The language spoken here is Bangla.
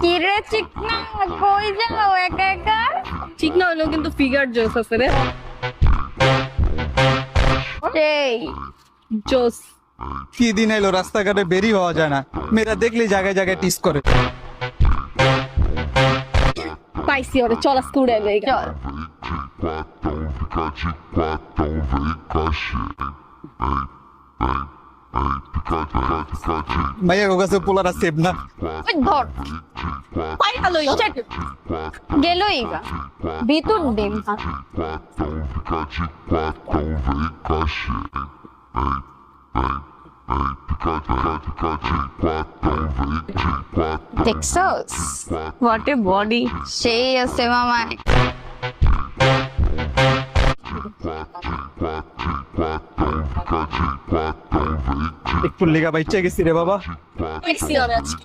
কিরে চিকনা কই যাও একা একা? চিকনা হলেও কিন্তু ফিগার জোস আছে রে। এই জোস। কি দিন এলো রাস্তাঘাটে বেরি হওয়া যায় না, মেয়েরা দেখলে জায়গায় জায়গায় টিস করে। পাইছি ওরে, চল আজকে উড়ে যাই। চল ভাইয়া ও কাছে পোলারা সেভ না। ওই ধর পাই ভালোই গেলই গা ভিতর ডিম দেখছস হোয়াট এ বডি। সেই আছে মামায়। একটু লেগা বাইচা গেছি রে বাবা। পাইছি ওরে আজকে।